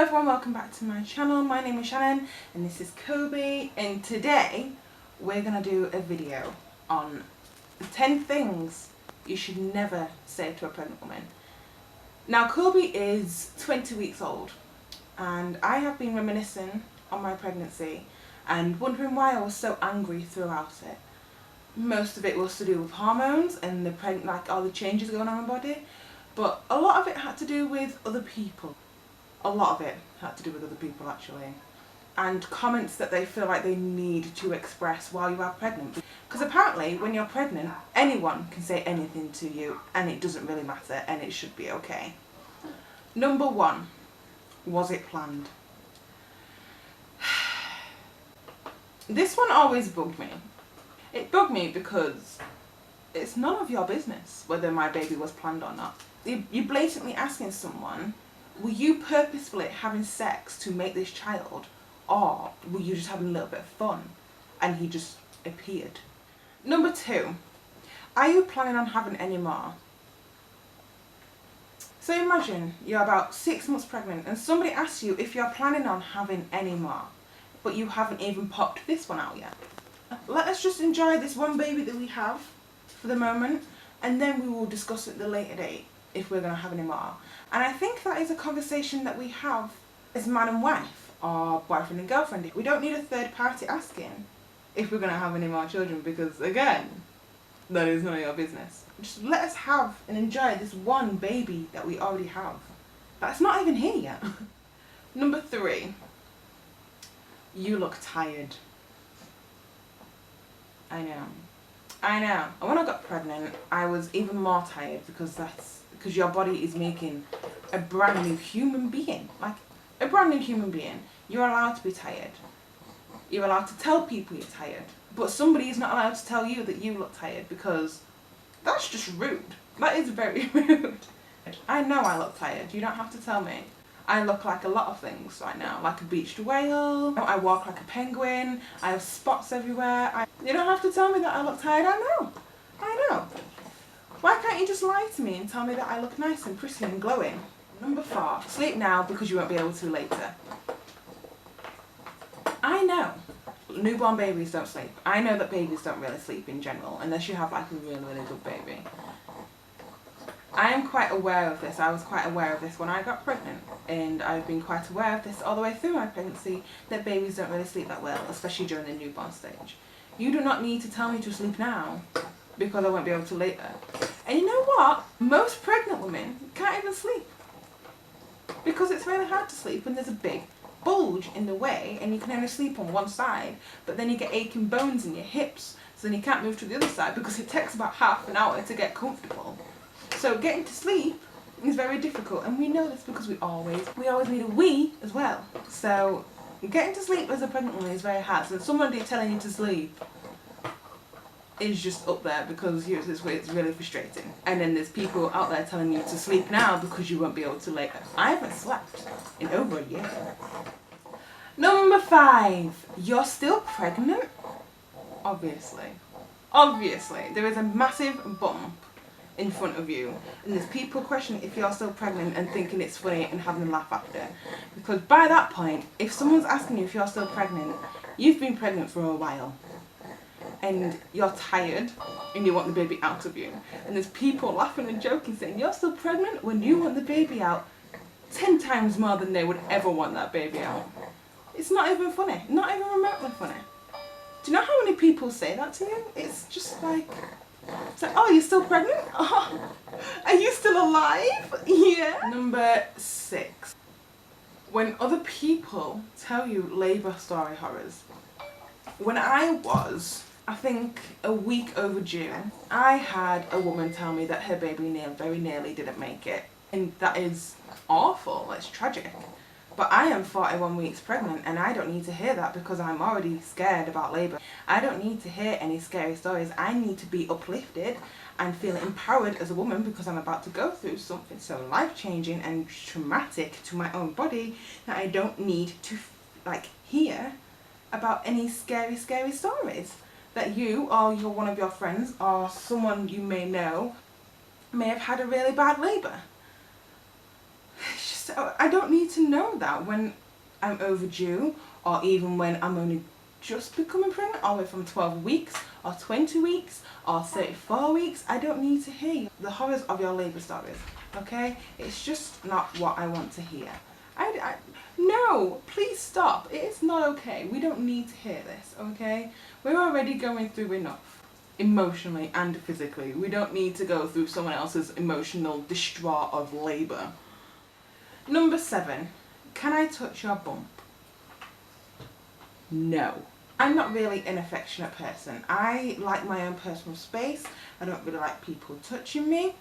everyone, welcome back to my channel. My name is Shannon and this is Kobe, and today we're going to do a video on 10 things you should never say to a pregnant woman. Now Kobe is 20 weeks old and I have been reminiscing on my pregnancy and wondering why I was so angry throughout it. Most of it was to do with hormones and all the changes going on in my body, but a lot of it had to do with other people. A lot of it had to do with other people actually, and comments that they feel like they need to express while you are pregnant. Because apparently when you're pregnant, anyone can say anything to you and it doesn't really matter and it should be okay. Number one, was it planned? This one always bugged me. It bugged me because it's none of your business whether my baby was planned or not. You're blatantly asking someone, were you purposefully having sex to make this child, or were you just having a little bit of fun and he just appeared? Number two, are you planning on having any more? So imagine you're about 6 months pregnant and somebody asks you if you're planning on having any more, but you haven't even popped this one out yet. Let us just enjoy this one baby that we have for the moment, and then we will discuss at the later date if we're going to have any more. And I think that is a conversation that we have as man and wife, or boyfriend and girlfriend. We don't need a third party asking if we're going to have any more children, because again, that is none of your business. Just let us have and enjoy this one baby that we already have. That's not even here yet. Number three, you look tired. I know. And when I got pregnant, I was even more tired because your body is making a brand new human being. Like a brand new human being. You're allowed to be tired. You're allowed to tell people you're tired. But somebody is not allowed to tell you that you look tired, because that's just rude. That is very rude. I know I look tired. You don't have to tell me. I look like a lot of things right now, like a beached whale. I walk like a penguin. I have spots everywhere. You don't have to tell me that I look tired. I know. Why can't you just lie to me and tell me that I look nice and pretty and glowing? Number four, sleep now because you won't be able to later. I know newborn babies don't sleep. I know that babies don't really sleep in general, unless you have like a really, really good baby. I am quite aware of this. I was quite aware of this when I got pregnant, and I've been quite aware of this all the way through my pregnancy, that babies don't really sleep that well, especially during the newborn stage. You do not need to tell me to sleep now because I won't be able to later. And you know what? Most pregnant women can't even sleep because it's really hard to sleep when there's a big bulge in the way and you can only sleep on one side, but then you get aching bones in your hips, so then you can't move to the other side because it takes about half an hour to get comfortable. So getting to sleep is very difficult, and we know this because we always need a wee as well. So getting to sleep as a pregnant woman is very hard. So somebody telling you to sleep is just up there because it's really frustrating. And then there's people out there telling you to sleep now because you won't be able to later. I haven't slept in over a year. Number five, you're still pregnant? Obviously, there is a massive bump in front of you, and there's people questioning if you're still pregnant and thinking it's funny and having a laugh after, because by that point, if someone's asking you if you're still pregnant, you've been pregnant for a while and you're tired and you want the baby out of you, and there's people laughing and joking saying you're still pregnant when you want the baby out 10 times more than they would ever want that baby out. It's not even funny, not even remotely funny. Do you know how many people say that to you? It's just like, it's like, oh, you're still pregnant? Oh, are you still alive? Yeah. Number six, when other people tell you labour story horrors. When I was, I think, a week overdue, I had a woman tell me that her baby very nearly didn't make it. And that is awful, it's tragic. But I am 41 weeks pregnant and I don't need to hear that because I'm already scared about labour. I don't need to hear any scary stories. I need to be uplifted and feel empowered as a woman because I'm about to go through something so life-changing and traumatic to my own body that I don't need to hear about any scary stories that you or one of your friends or someone you may know may have had a really bad labour. It's just So I don't need to know that when I'm overdue, or even when I'm only just becoming pregnant, all the way from 12 weeks or 20 weeks or 34 weeks. I don't need to hear the horrors of your labour stories, okay? It's just not what I want to hear. No, please stop. It is not okay. We don't need to hear this, okay? We're already going through enough, emotionally and physically. We don't need to go through someone else's emotional distraught of labour. Number 7, can I touch your bump? No. I'm not really an affectionate person. I like my own personal space. I don't really like people touching me.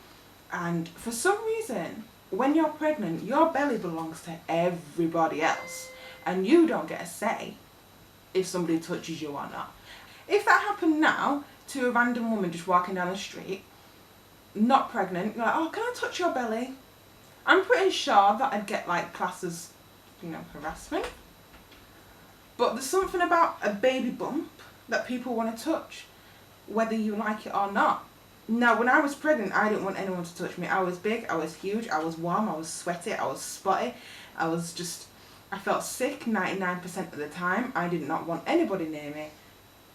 And for some reason, when you're pregnant, your belly belongs to everybody else. And you don't get a say if somebody touches you or not. If that happened now to a random woman just walking down the street, not pregnant, you're like, oh, can I touch your belly? I'm pretty sure that I'd get like classed as, harassment. But there's something about a baby bump that people want to touch, whether you like it or not. Now, when I was pregnant, I didn't want anyone to touch me. I was big, I was huge, I was warm, I was sweaty, I was spotty. I felt sick 99% of the time. I did not want anybody near me.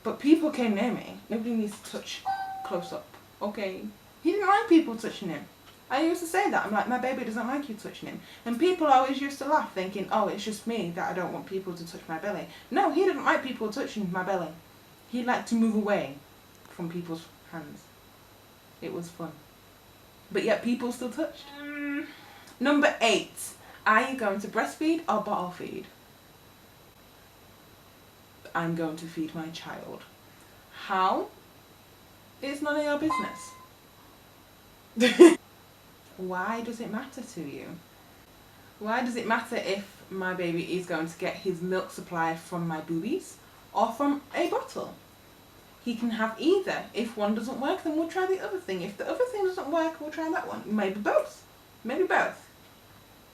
But people came near me. Nobody needs to touch close up, okay? He didn't like people touching him. I used to say that. I'm like, my baby doesn't like you touching him. And people always used to laugh, thinking, oh, it's just me that I don't want people to touch my belly. No, he didn't like people touching my belly. He liked to move away from people's hands. It was fun. But yet people still touched. Number 8, are you going to breastfeed or bottle feed? I'm going to feed my child. How? It's none of your business. Why does it matter to you? Why does it matter if my baby is going to get his milk supply from my boobies or from a bottle? He can have either. If one doesn't work, then we'll try the other thing. If the other thing doesn't work, we'll try that one. Maybe both. Maybe both.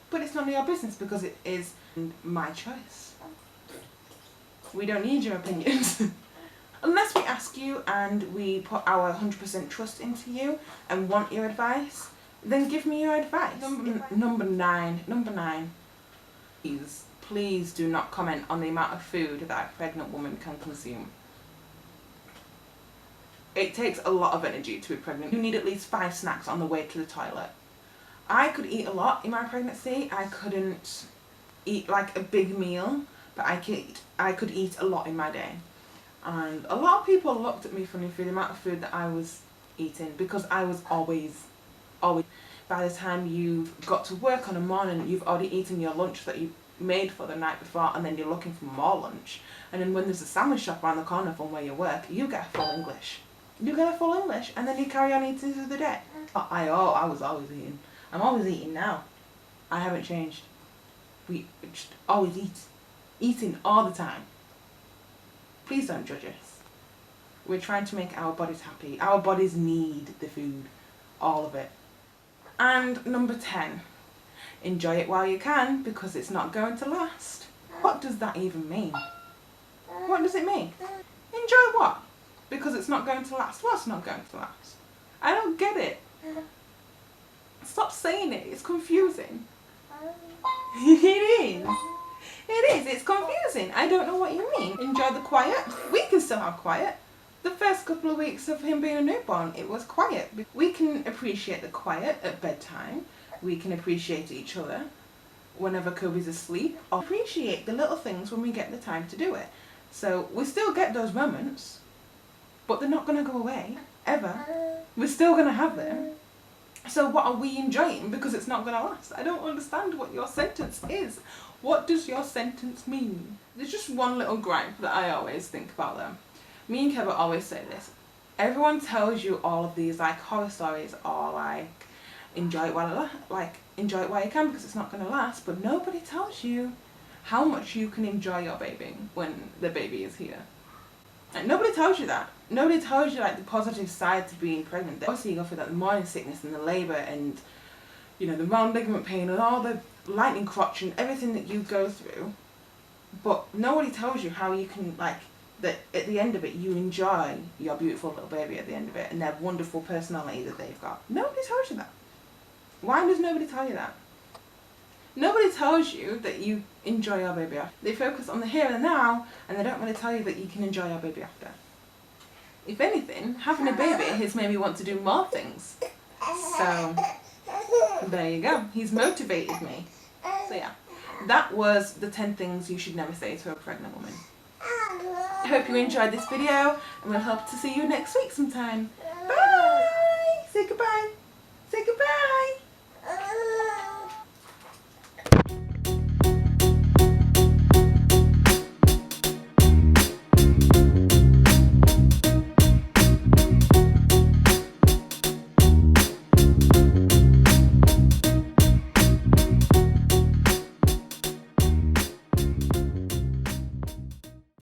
But it's none of your business because it is my choice. We don't need your opinions. Unless we ask you and we put our 100% trust into you and want your advice, then give me your advice. Number nine. Please do not comment on the amount of food that a pregnant woman can consume. It takes a lot of energy to be pregnant. You need at least 5 snacks on the way to the toilet. I could eat a lot in my pregnancy. I couldn't eat like a big meal, but I could eat a lot in my day. And a lot of people looked at me funny for the amount of food that I was eating, because I was always. By the time you've got to work on a morning, you've already eaten your lunch that you made for the night before, and then you're looking for more lunch. And then when there's a sandwich shop around the corner from where you work, you get a full English. You get a full English, and then you carry on eating through the day. I was always eating. I'm always eating now. I haven't changed. We just always eat. Eating all the time. Please don't judge us. We're trying to make our bodies happy. Our bodies need the food. All of it. And number 10. Enjoy it while you can, because it's not going to last. What does that even mean? What does it mean? Enjoy what? Because it's not going to last. What's not going to last? I don't get it. Stop saying it. It's confusing. It is. It is. It's confusing. I don't know what you mean. Enjoy the quiet. We can still have quiet. The first couple of weeks of him being a newborn, it was quiet. We can appreciate the quiet at bedtime. We can appreciate each other whenever Kobe's asleep. Or appreciate the little things when we get the time to do it. So we still get those moments, but they're not going to go away, ever. We're still going to have them. So what are we enjoying because it's not going to last? I don't understand what your sentence is. What does your sentence mean? There's just one little gripe that I always think about them. Me and Kevin always say this. Everyone tells you all of these like horror stories or like enjoy it while you can because it's not going to last, but nobody tells you how much you can enjoy your baby when the baby is here. Like, nobody tells you that. Nobody tells you like the positive side to being pregnant. Obviously you go through that morning sickness and the labour and the round ligament pain and all the lightning crotch and everything that you go through, but nobody tells you how you can that at the end of it you enjoy your beautiful little baby at the end of it and their wonderful personality that they've got. Nobody tells you that. Why does nobody tell you that? Nobody tells you that you enjoy your baby after. They focus on the here and now, and they don't really tell you that you can enjoy your baby after. If anything, having a baby has made me want to do more things. So, there you go. He's motivated me. So yeah, that was the 10 things you should never say to a pregnant woman. I hope you enjoyed this video, and we'll hope to see you next week sometime. Bye! Say goodbye.